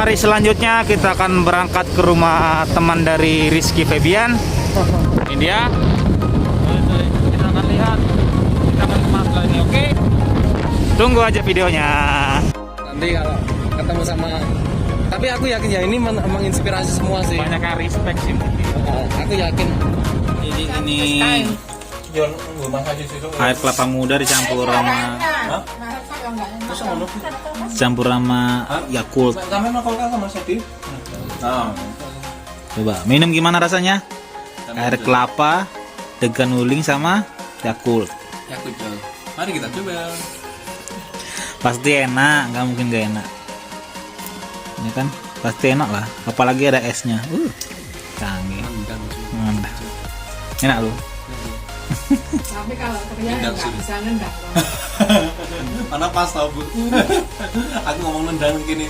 hari selanjutnya kita akan berangkat ke rumah teman dari Rizky Febian. Ini dia. Kita akan lihat. Kita akan kemas lagi, oke? Tunggu aja videonya. Nanti kalau ketemu sama, tapi aku yakin ya ini menginspirasi semua sih. Banyak yang respect sih. Aku yakin. Ini air kelapa muda dicampur sama Yakult. Coba minum gimana rasanya? Air kelapa, degan uling sama Yakult. Yakult. Mari kita coba. Pasti enak, nggak mungkin nggak enak. Ini kan pasti enak lah, apalagi ada esnya. Canggih. Mantap. Enak loh. Tapi kalau ternyata nggak bisa nendang. Mana pas tau bu. Aku ngomong nendang gini.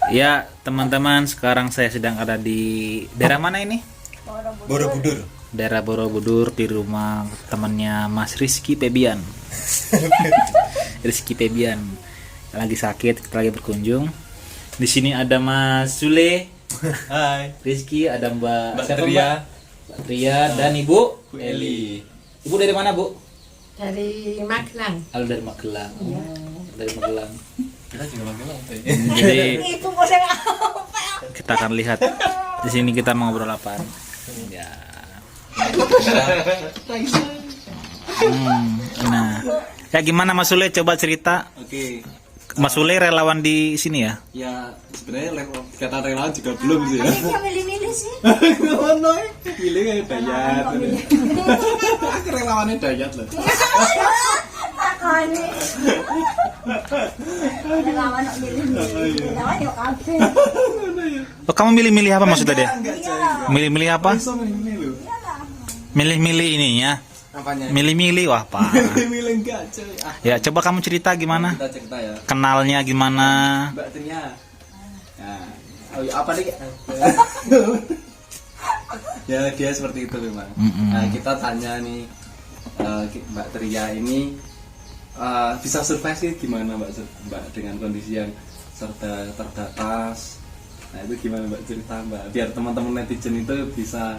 Ya teman-teman, sekarang saya sedang ada di daerah mana ini? Borobudur. Daerah Borobudur, di rumah temannya Mas Rizky Febian. Rizky Febian lagi sakit, kita lagi berkunjung. Di sini ada Mas Sule. Hai. Rizky, ada Mbak siapa, Tria. Mbak Tria dan Ibu Eli. Ibu dari mana, Bu? Dari Magelang. Halo, dari Magelang. Dari Magelang. Kita juga Magelang. Jadi Itu bosan kita akan lihat di sini kita mau ngobrol apaan. Ya. Nah, ya gimana Mas Sule, coba cerita. Oke. Mas Sule relawan di sini ya? Ya sebenarnya kata relawan juga belum sih ya. Yang milih-milih sih. Ngono ya. Pilih kayak Dayat. Aku relawannya Dayat loh. Makanya. Relawan nak milih-milih. Relawan yuk kafe. Oh, kamu milih-milih apa maksudnya deh? Milih-milih apa? Bisa milih loh. Milih-milih ininya. Apanya? Milih-milih, wah Pak. Milih enggak coy. Ya coba kamu cerita gimana? Kita cerita ya. Kenalnya gimana? Mbak Tria. Nah, oh, apa nih? Ya dia seperti itu memang. Nah, kita tanya nih Mbak Tria ini bisa survive sih gimana Mbak dengan kondisi yang serba terbatas. Nah itu gimana Mbak cerita Mbak biar teman-teman netizen itu bisa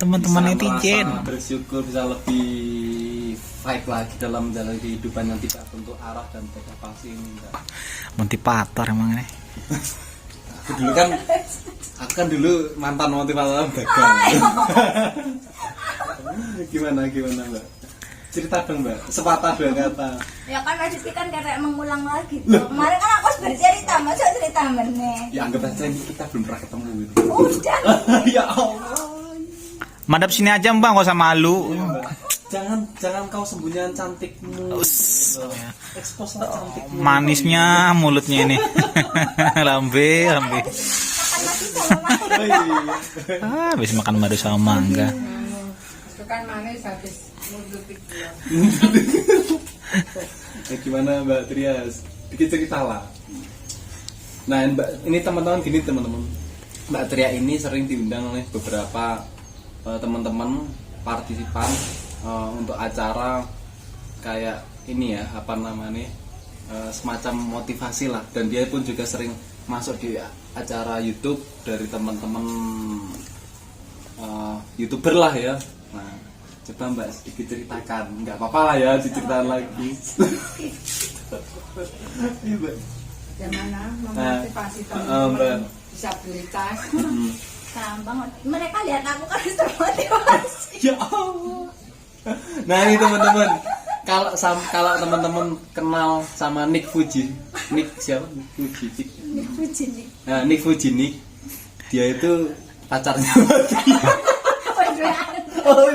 Teman-teman merasa netizen. bersyukur, bisa lebih fight lagi dalam menjalani kehidupan yang tidak bentuk arah dan tidak pasti ini Mbak. Motivator emang ini. Aku kan dulu mantan motivator dagang. Gimana Mbak? Cerita dong Mbak, sepatah dua kata. Ya kan rezeki kan kayak mengulang lagi tuh. Kemarin kan aku bercerita, masa cerita meneh. Ya anggap aja ini kita belum pernah ketemu gitu. Udah. Ya Allah. Madap sini aja Mbak, nggak usah malu. Ya, Mbak. Jangan kau sembunyian cantikmu. Expose lah cantikmu. Manisnya mulutnya ini. lambe. Makan nasi sama mangga. Oh, iya. Habis makan madu sama mangga. Sukan manis habis mundur pikir. Ya, gimana Mbak Trias? Dikit cerita lah. Nah Mbak, ini teman-teman gini teman-teman. Mbak Tria ini sering diundang oleh beberapa teman-teman partisipan untuk acara kayak ini ya, apa namanya, semacam motivasi lah. Dan dia pun juga sering masuk di acara YouTube dari teman-teman YouTuber lah ya. Nah coba Mbak sedikit ceritakan, nggak apa-apa lah ya diceritakan lagi. Iya Mbak. Gimana memotivasi Mbak. teman-teman disabilitas. Gampang. Mereka lihat aku kan termotivasi. Ya Allah. Nah ini teman-teman, kalau teman-teman kenal sama Nick Fuji, Nick siapa? Ini puji nih. Nah Nick Fuji nih, dia itu pacarnya. Oh,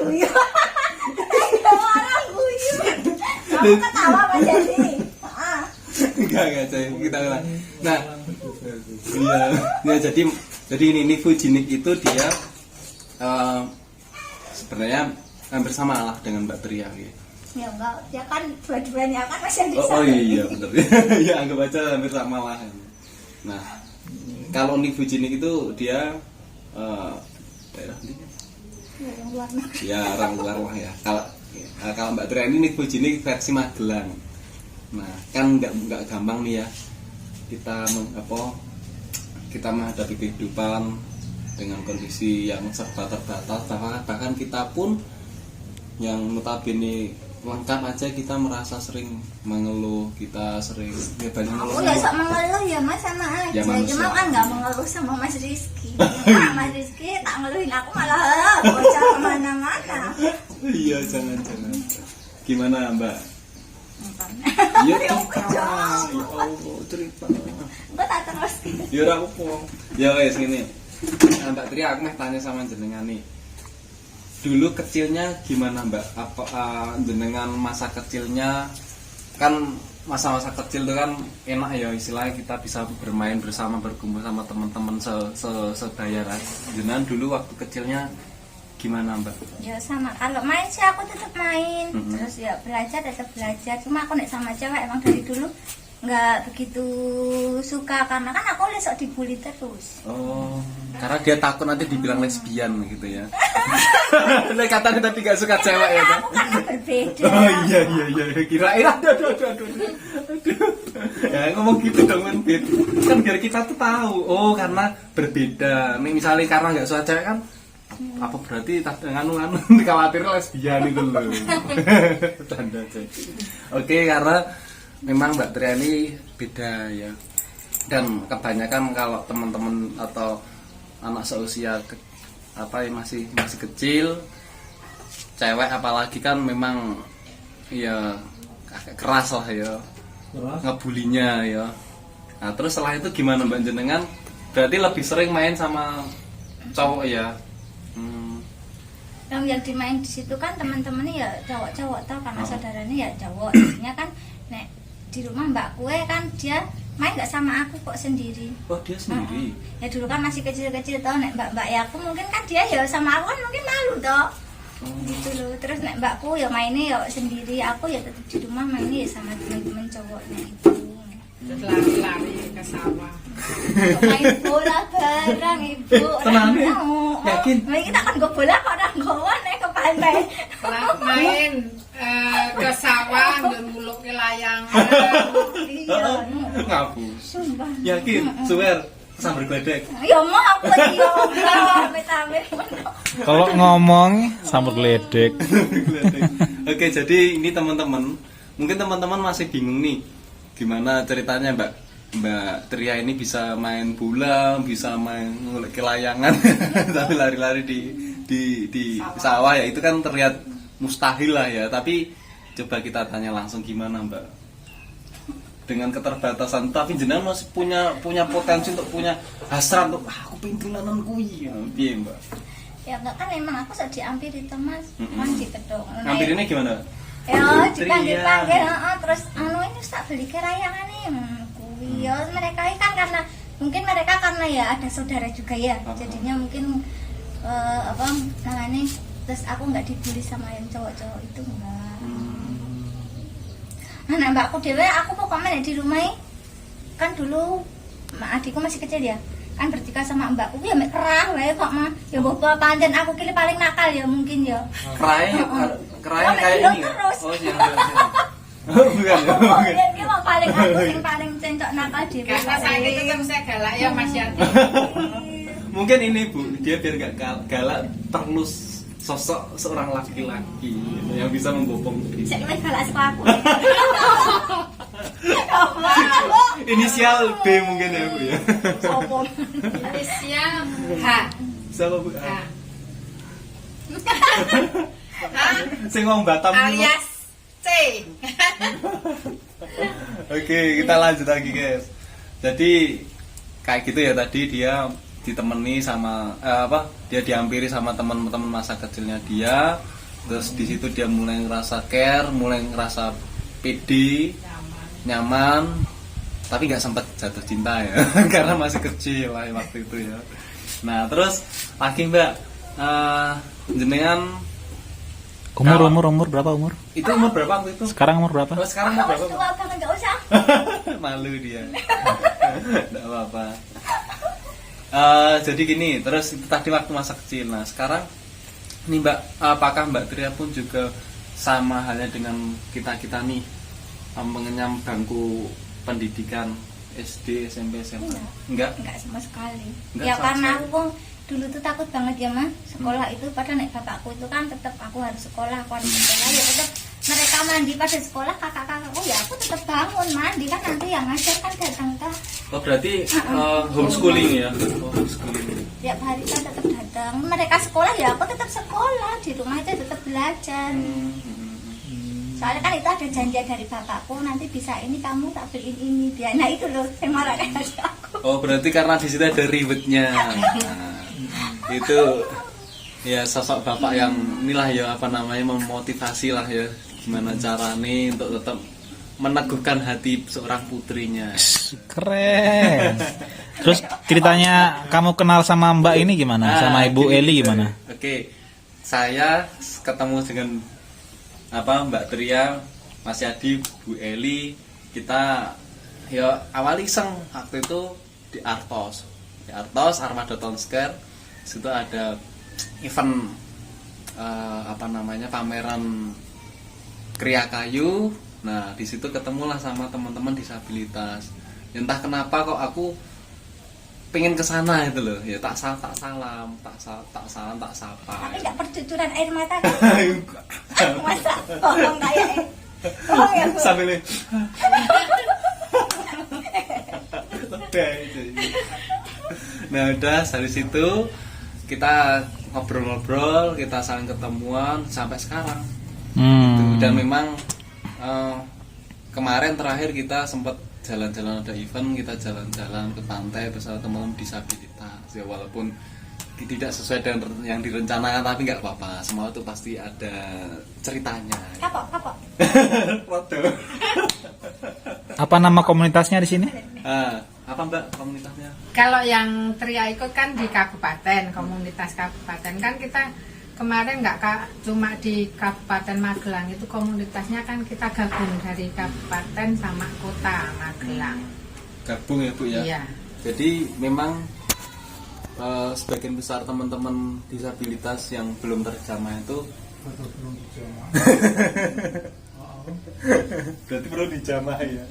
Guyu. Orang guyu. Kamu ketawa apa jadi? Enggak coy, kita ulang. Nah, iya, jadi ini Nick Fuji Nick itu dia sebenarnya hampir sama lah dengan Mbak Tria gitu. Ya enggak, dia kan dua-duanya kan masih bisa. Oh iya benar. Ya anggap aja hampir sama lah. Nah, kalau Nick Fuji Nick itu dia daerah ini. Yang luar negeri. Ya orang luar lah ya. Nah, kalau Mbak Tria ini bojone versi Magelang. Nah, kan nggak gampang nih ya kita menghadapi kehidupan dengan kondisi yang serba terbatas, bahkan kita pun yang notabene lengkap aja kita merasa sering mengeluh, kita sering ya banyak Aku mengeluh. nggak sok mengeluh ya Mas sama aja. Ya, manusia. Cuma kan nggak mengeluh sama Mas Rizky. Mas Rizky tak ngeluhin aku malah bocah kemana-mana. Iya, jangan. Gimana Mbak? Ya Ya Allah, cerita. Gue tak terus gitu. Ya ora apa. Ya wes ngene. Mbak Tri aku meh tanya sama jenengan nih. Dulu kecilnya gimana Mbak? Apa jenengan masa kecilnya kan masa-masa kecil itu kan enak ya istilahnya kita bisa bermain bersama, berkumpul sama teman-teman sebaya kan. Jenengan dulu waktu kecilnya gimana Mbak? Ya sama, kalau main sih aku tetap main, terus ya belajar tetap belajar. Cuma aku nek sama cewek emang dari dulu nggak begitu suka karena kan aku lesok dibully terus. Oh, karena dia takut nanti dibilang lesbian gitu ya. Nah, katanya tapi gak suka cewek ya kan? Aku kan berbeda. Oh iya kirain aduh. Ya ngomong gitu dong kan, Bit. Kan biar kita tuh tahu. Oh, karena berbeda. Nih misalnya karena nggak suka cewek kan apa berarti nganu dikhawatir lesbian itu loh. Tanda aja. Oke, karena memang Mbak Triani beda ya. Dan kebanyakan kalau teman-teman atau anak seusia masih kecil, cewek apalagi kan memang ya agak keras lah ya. Ngebulinya ya. Nah, terus setelah itu gimana Mbak jenengan? Berarti lebih sering main sama cowok ya? Yang dimain di situ kan teman-temannya ya cowok-cowok tau karena saudaranya ya cowok. Jadinya kan nek di rumah mbak kue kan dia main nggak sama aku kok sendiri. Oh dia sendiri? Ya dulu kan masih kecil-kecil tau nek mbak ya aku mungkin kan dia ya sama aku kan mungkin malu toh. Gitu loh. Terus nek mbakku ya mainnya ya sendiri, aku ya tetap di rumah mainnya ya sama teman-teman cowoknya itu. Terus lari-lari ke sawah. Main bola bareng ibu. Tenang ya? Yakin? Kita kan gue bola kok orang gowan ke pantai. Main ke sawah ngeluluk ke layangan. Iya. Ngapus. Sumpah. Yakin? Swear? Sambar gledek? Ya mau aku iya amit-amit. Kalau ngomong sambal geledek. Oke, jadi ini teman-teman, mungkin teman-teman masih bingung nih, gimana ceritanya Mbak Tria ini bisa main bola, bisa main ngulik ke layangan, tapi lari-lari di sawah ya itu kan terlihat mustahil lah ya. Tapi coba kita tanya langsung gimana Mbak? Dengan keterbatasan, tapi jenengan masih punya potensi untuk punya hasrat untuk aku pengen dolanan kuwi ya, piye Mbak? Ya enggak kan emang aku sudah diampiri itu Mas. Mas diketok. Ngambilinnya gimana? Ya dipanggil-panggil terus ini tak beli kerayangan nih kuwi. Ya mereka kan karena mungkin mereka karena ya ada saudara juga ya. Jadinya mungkin namanya terus aku nggak dibully sama yang cowok-cowok itu enggak. Nah mbakku dewe aku pokoknya di rumah kan dulu adikku masih kecil ya kan bertiga sama mbakku ya mek kerah wae kok mah ya mbok pancen aku kili paling nakal ya mungkin ya Kerai kayak ini ya? Oh iya bukan dia mau paling aku sing paling cencok nakal dhewe Karena saya tetap saya galak ya Mas Yati. mungkin ini Bu, dia biar gak galak perlu sosok seorang laki-laki gitu, yang bisa membopong dia. saya galak saka aku Inisial B mungkin ya Bu ya. sopo Inisial H. Siapa Bu? H. Sing ngomong Batam dulu. Alias C. Oke, kita lanjut lagi guys. Jadi kayak gitu ya tadi dia ditemani sama dia dihampiri sama teman-teman masa kecilnya dia. Terus di situ dia mulai ngerasa care, mulai ngerasa pede, nyaman, tapi nggak sempat jatuh cinta ya karena masih kecil lah waktu itu ya. Nah terus lagi Mbak jenengan Umur berapa umur? itu umur berapa waktu itu? Sekarang umur berapa? Oh, sekarang umur berapa? tua banget enggak usah Malu dia. Enggak apa-apa. Jadi gini, terus itu tadi waktu masa kecil. Nah sekarang ini Mbak, apakah Mbak Tria pun juga sama halnya dengan kita nih mengenyam bangku pendidikan SD, SMP, SMA. Enggak? Enggak sama sekali. Enggak Ya sama karena sekali. aku dulu tuh takut banget ya Mas sekolah itu, padahal nek bapakku itu kan tetap aku harus sekolah, aku harus sekolah, ya tetap mereka mandi pada sekolah, kakak-kakakku ya aku tetap bangun mandi, kan nanti yang ngajar kan datang kah Oh berarti homeschooling ya? Oh, homeschooling. tiap hari kan tetap datang, mereka sekolah ya aku tetap sekolah, di rumah itu tetap belajar. Soalnya kan itu ada janjian dari bapakku, nanti bisa ini kamu tak beliin ini dia, nah itu loh yang marah kan aku. Oh berarti karena di situ ada ribetnya. Nah, itu ya sosok bapak yang inilah ya apa namanya memotivasi lah ya gimana caranya untuk tetap meneguhkan hati seorang putrinya. Keren. Terus ceritanya kamu kenal sama Mbak ini gimana? Sama Ibu gini, Eli gimana? Oke, saya ketemu dengan Mbak Tria, Mas Yadi, Bu Eli, kita ya awal iseng waktu itu di Artos Armada Town Square. Situ ada event pameran kriya kayu. Nah di situ ketemulah sama teman-teman disabilitas. Entah kenapa kok aku pengen kesana itu loh, ya tak sapa. Tapi nggak percucuran air mata kan? Masa bohong kayak bohong ya Bu? Sambil nah udah dari situ kita ngobrol-ngobrol, kita saling ketemuan sampai sekarang. Dan memang kemarin terakhir kita sempat jalan-jalan, ada event, kita jalan-jalan ke pantai bersama teman-teman disabilitas ya, walaupun tidak sesuai dengan yang direncanakan tapi nggak apa-apa, semua itu pasti ada ceritanya. Kapok. Foto. Apa nama komunitasnya di sini? Apa Mbak komunitasnya? Kalau yang Tria ikut kan di kabupaten, komunitas kabupaten kan kita kemarin nggak cuma di Kabupaten Magelang, itu komunitasnya kan kita gabung dari kabupaten sama kota Magelang. Gabung ya Bu ya? Iya. Jadi memang sebagian besar teman-teman disabilitas yang belum terjamah itu berarti perlu dijamah ya?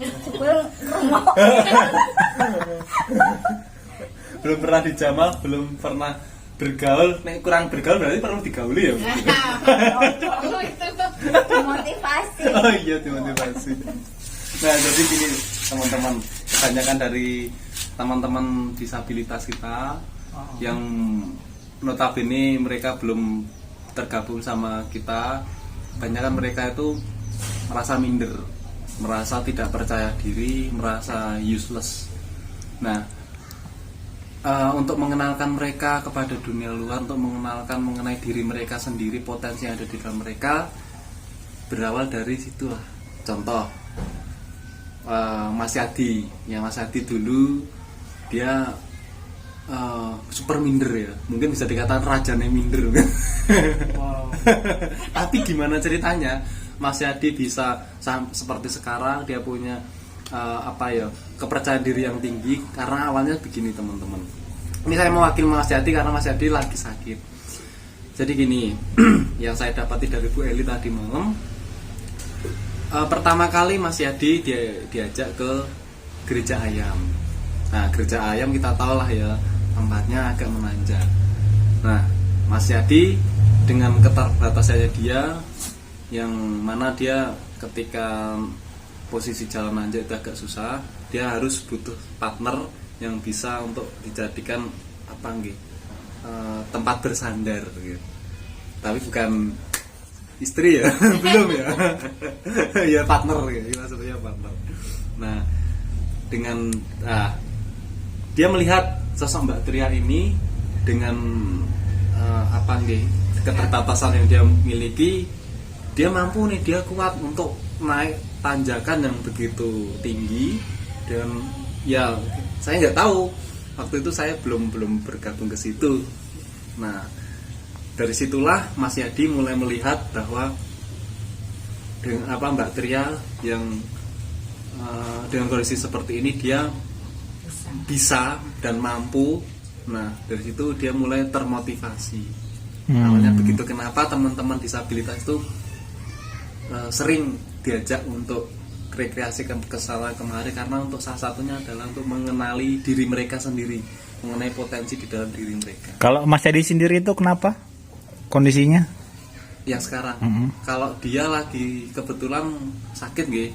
Belum pernah dijamah, belum pernah bergaul. Kurang bergaul berarti perlu digauli ya Bu? Motivasi. Oh iya, dimotivasi. Nah jadi gini teman-teman, kebanyakan dari teman-teman disabilitas kita yang notabene mereka belum tergabung sama kita, kebanyakan mereka itu merasa minder, merasa tidak percaya diri, merasa useless. Nah untuk mengenalkan mereka kepada dunia luar, untuk mengenalkan mengenai diri mereka sendiri, potensi yang ada di dalam mereka, berawal dari situlah. Contoh Mas Yadi, ya Mas Yadi dulu dia super minder ya, mungkin bisa dikatakan rajanya minder. Wow. Tapi gimana ceritanya Mas Yadi bisa seperti sekarang, dia punya kepercayaan diri yang tinggi karena awalnya begini teman-teman. Ini saya mewakili Mas Yadi karena Mas Yadi lagi sakit. Jadi gini, yang saya dapati dari Bu Eli tadi malam, pertama kali Mas Yadi diajak ke Gereja Ayam. Nah Gereja Ayam kita tahu lah ya, tempatnya agak menanjak. Nah Mas Yadi dengan keterbatasannya dia, yang mana dia ketika posisi jalan nanjak itu agak susah, dia harus butuh partner yang bisa untuk dijadikan tempat bersandar gitu. Tapi bukan istri ya, belum ya. Ya partner gitu, maksudnya partner. Nah dia melihat sosok Mbak Tria ini dengan keterbatasan yang dia miliki, dia mampu nih, dia kuat untuk naik tanjakan yang begitu tinggi. Dan ya saya nggak tahu, waktu itu saya belum bergabung ke situ. Nah dari situlah Mas Yadi mulai melihat bahwa dengan Mbak Tria yang dengan kondisi seperti ini dia bisa dan mampu. Nah dari situ dia mulai termotivasi. Awalnya begitu. Kenapa teman-teman disabilitas itu sering diajak untuk rekreasi ke sana kemari, karena untuk salah satunya adalah untuk mengenali diri mereka sendiri, mengenai potensi di dalam diri mereka. Kalau Mas Edi sendiri itu kenapa kondisinya? Yang sekarang, kalau dia lagi kebetulan sakit nggih,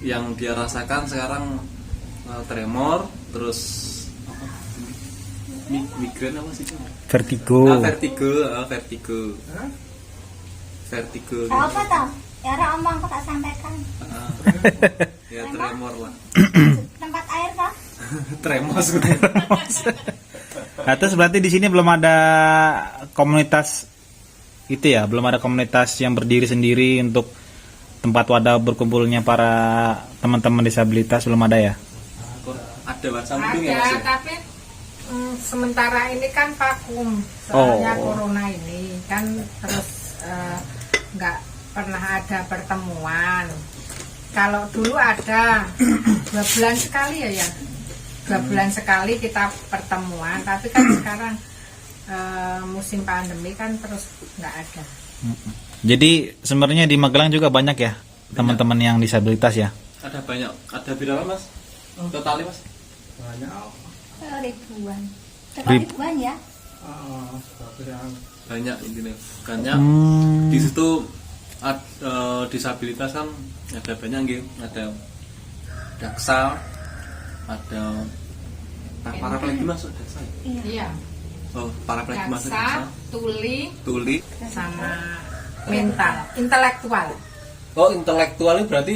yang dia rasakan sekarang tremor, terus apa? Migrain apa sih? Vertigo. Vertigo. Apa toh? Ya ora omong kok tak sampaikan. Ya tremor lah. Tempat air toh? Tremos. Nah, terus berarti di sini belum ada komunitas itu ya, belum ada komunitas yang berdiri sendiri untuk tempat wadah berkumpulnya para teman-teman disabilitas, belum ada ya? Ada bahasa mendung ya Mas? Ada, tapi sementara ini kan vakum soalnya corona ini kan, terus nggak pernah ada pertemuan. Kalau dulu ada 2 bulan sekali ya, 2 bulan sekali kita pertemuan, tapi kan sekarang musim pandemi kan terus nggak ada. Jadi sebenarnya di Magelang juga banyak ya teman-teman yang disabilitas ya? Ada banyak. Ada berapa Mas? Totalnya Mas? Ribuan. Ribuan ya? Banyak intinya. Banyak. Di situ disabilitas kan ada banyak nggih. Ada daksa, ada paraplegia masuk daksa. Iya. Oh, paraplegia masuk Daksa, daksa. tuli, sama mental, intelektual. Oh, intelektual itu berarti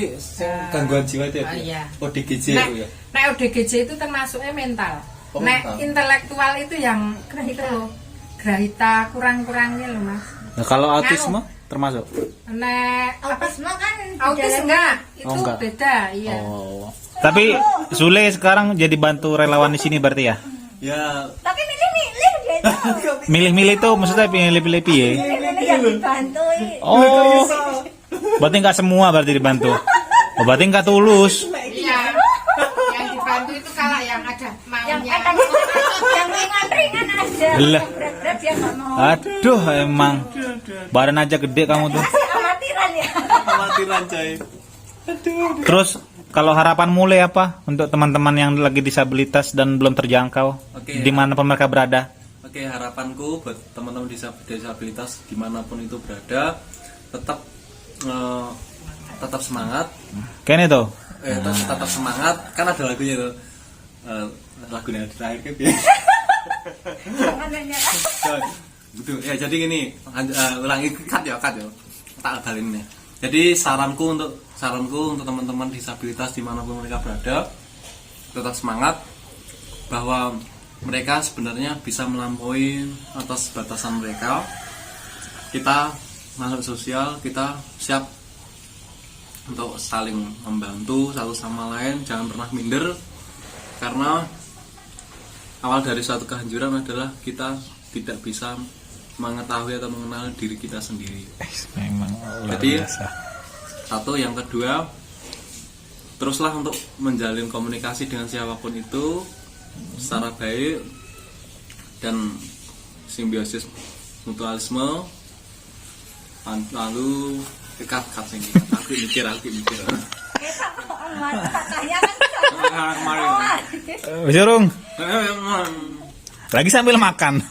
gangguan jiwa itu ya? Bu? Iya. ODGJ Nek, itu ya? nek ODGJ itu termasuknya mental. Oh, Nek mental. intelektual itu yang itu loh, grahita kurang-kurangnya loh Mas. Nah, kalau autisme termasuk? Nek Autisme kan autis enggak, itu enggak. beda, iya. Oh. Tapi Sule sekarang jadi bantu relawan di sini berarti ya? Ya, tapi milih-milih dia itu. Milih-milih tuh maksudnya pilih-pilih piye? Milih-milih yang dibantu. Oh. Berarti nggak semua berarti dibantu. Oh, berarti nggak tulus. Iya. Yang dibantu itu kalau yang ada Yang maunya. kadang yang ringan-ringan ada. Lah. Yang berat-berat dia nggak mau. Aduh, emang badan aja gede kamu tuh. Masih amatiran ya. khawatiran coy. Terus kalau harapan mulai apa untuk teman-teman yang lagi disabilitas dan belum terjangkau, Oke, dimanapun mereka berada? Oke, harapanku buat teman-teman disabilitas dimanapun itu berada, tetap tetap semangat. Kayaknya tuh. Tetap semangat, kan ada lagunya tuh. Lagunya di terakhir kan ya. Jangan nanya kan. Betul. Ya, jadi gini, ulangi cut ya. Tak balin ya. Jadi saranku untuk teman-teman disabilitas dimanapun mereka berada, tetap semangat bahwa mereka sebenarnya bisa melampaui atas batasan mereka. Kita makhluk sosial, kita siap untuk saling membantu satu sama lain, jangan pernah minder, karena awal dari suatu kehancuran adalah kita tidak bisa mengetahui atau mengenal diri kita sendiri. Memang luar Jadi biasa. satu, yang kedua, teruslah untuk menjalin komunikasi dengan siapapun itu secara baik dan simbiosis mutualisme, lalu dekat aku mikir Surung. Lagi sambil makan.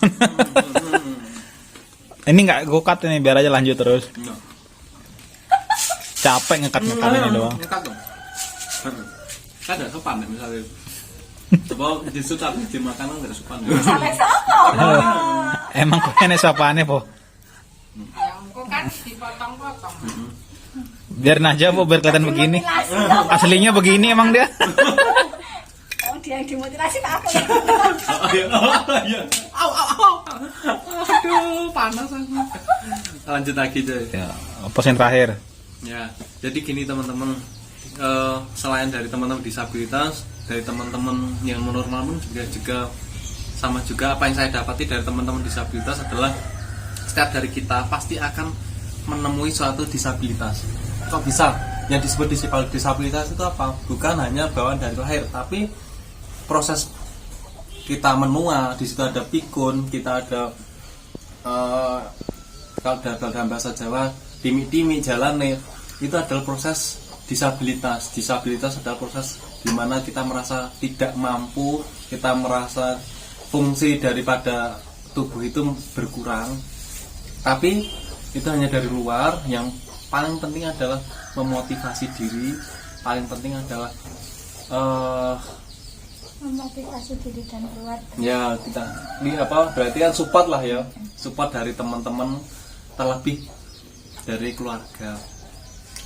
Ini nggak gue cut ini, biar aja lanjut terus. Capek ngekat ini doang. Ngekat dong. Kan ada sopan ya misalnya. Coba justru tapi di makanan nggak sopan. Sampai sopo. Emang kok enek sapane po? Yang kok kan dipotong-potong. Biarin aja po, biar kelihatan begini. Aslinya begini emang dia. Oh, dia yang dimutilasi Pak aku. Iya. Aduh, panas aku. Lanjut lagi deh. Ya, pos yang terakhir. Ya, jadi gini teman-teman, selain dari teman-teman disabilitas, dari teman-teman yang normal pun juga sama juga apa yang saya dapati dari teman-teman disabilitas adalah setiap dari kita pasti akan menemui suatu disabilitas. Kok bisa? Yang disebut disabilitas itu apa? Bukan hanya bawaan dari lahir, tapi proses kita menua. Di situ ada pikun, kita ada kalau dalam bahasa Jawa timi-timi jalan nih. itu adalah proses disabilitas. Disabilitas adalah proses di mana kita merasa tidak mampu, kita merasa fungsi daripada tubuh itu berkurang. Tapi itu hanya dari luar. Yang paling penting adalah memotivasi diri. Paling penting adalah Memotivasi diri dan keluarga. ya kita ini apa berarti kan support lah ya, support dari teman-teman, terlebih dari keluarga,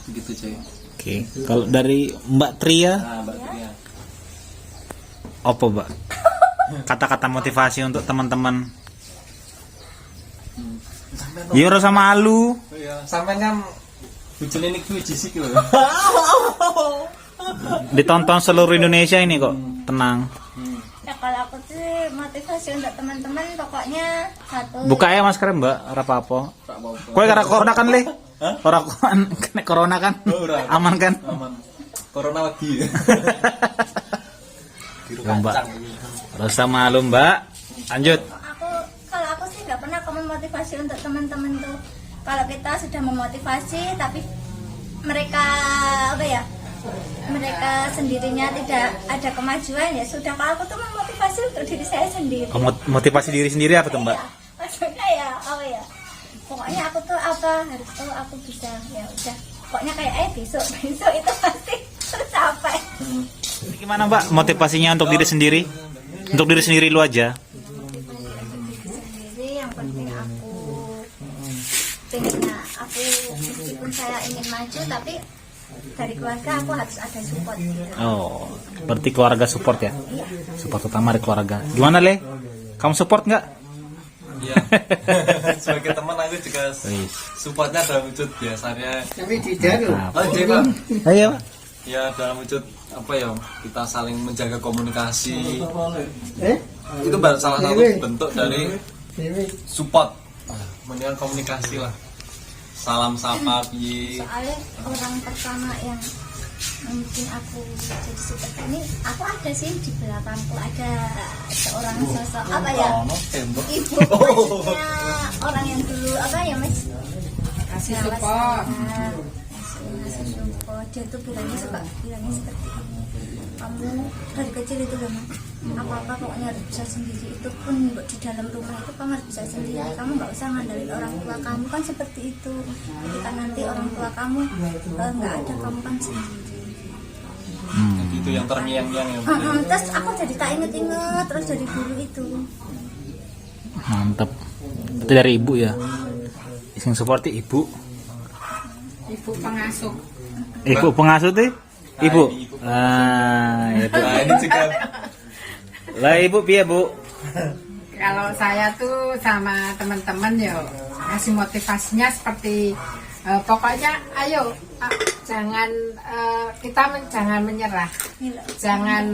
begitu Jay. Oke, kalau dari Mbak Tria, Nah, Mbak Tria. apa Mbak? Kata-kata motivasi untuk teman-teman. Yo sama Alu. Oh iya, sampean kan bujune niku jisik lho. Ditonton seluruh Indonesia ini kok. Tenang. Ya kalau aku sih motivasi untuk teman-teman pokoknya satu. Buka ya masker Mbak, ora apa-apa. Tak apa-apa. Kowe karena corona kan le? Ora kena corona kan? Oh, ora. Aman kan? Aman. Corona lagi. Biru Ya, Mbak. kacang. Rasa malu Mbak. Lanjut. Kalau aku sih nggak pernah memotivasi untuk teman-teman tuh. Kalau kita sudah memotivasi tapi mereka apa ya? Mereka sendirinya tidak ada kemajuan, ya sudah. Kalau aku tuh memotivasi untuk diri saya sendiri. Motivasi diri sendiri apa tuh Mbak? Iya, maksudnya ya apa ya? Pokoknya aku tuh apa harus tuh aku bisa, ya udah. Pokoknya kayak besok itu pasti tercapai. Gimana Mbak motivasinya untuk diri sendiri? Untuk diri sendiri lu aja. Sendiri yang penting aku pengennya aku meskipun saya ingin maju tapi dari keluarga aku harus ada support gitu. Oh, berarti keluarga support ya? Iya. Support utama dari keluarga. Gimana Le? Kamu support nggak? Iya. Sebagai teman aku juga supportnya dalam wujud biasanya. Tapi tidak loh. Oh, Jay, Pak. Ayo Pak. Ya dalam wujud apa ya? Kita saling menjaga komunikasi. Itu salah satu bentuk dari support. Mendingan komunikasi lah. Salam sapa piye. Soalnya orang pertama yang mungkin aku jadi seperti ini, aku ada sih di belakangku ada seorang sosok apa ya? Ibu maksudnya orang yang dulu apa ya Mas? Kasih support. Ngasih support. Dia tuh bilangnya seperti ini, kamu dari kecil itu loh Mas, apa-apa pokoknya harus bisa sendiri. Itu pun di dalam rumah itu kamu harus bisa sendiri, kamu nggak usah ngandelin orang tua kamu, kan seperti itu. Ketika nanti orang tua kamu nggak ada, kamu kan sendiri. Itu yang terngiang-ngiang ya. Terus aku jadi tak inget-inget terus dari dulu itu. Mantap. Itu dari ibu ya. Yang seperti ibu. Ibu pengasuh. Ibu pengasuh tuh? Ibu. Ibu. Itu. Nah, ini juga Lah ibu piye Bu? Kalau saya tuh sama teman-teman ya ngasih motivasinya seperti pokoknya ayo jangan jangan menyerah, jangan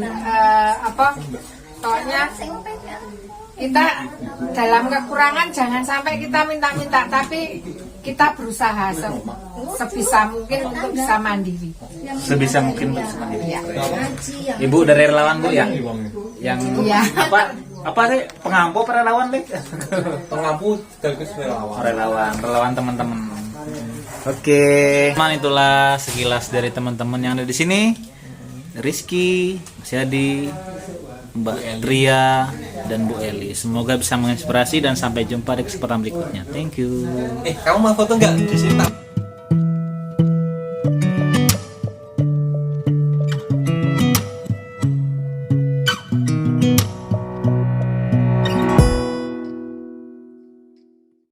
pokoknya kita dalam kekurangan jangan sampai kita minta-minta, tapi kita berusaha sebisa mungkin untuk bisa mandiri. Sebisa mungkin bisa mandiri. Ya. Ibu dari relawan Bu ya? Yang Iya. apa sih pengampu apa relawan Le? pengampu dari relawan. Relawan teman-teman. Oke. Itulah sekilas dari teman-teman yang ada di sini. Rizky, Mas Yadi, Mbak Tria, dan Bu Eli. Semoga bisa menginspirasi dan sampai jumpa di kesempatan berikutnya. Thank you. Kamu mau foto nggak di sini?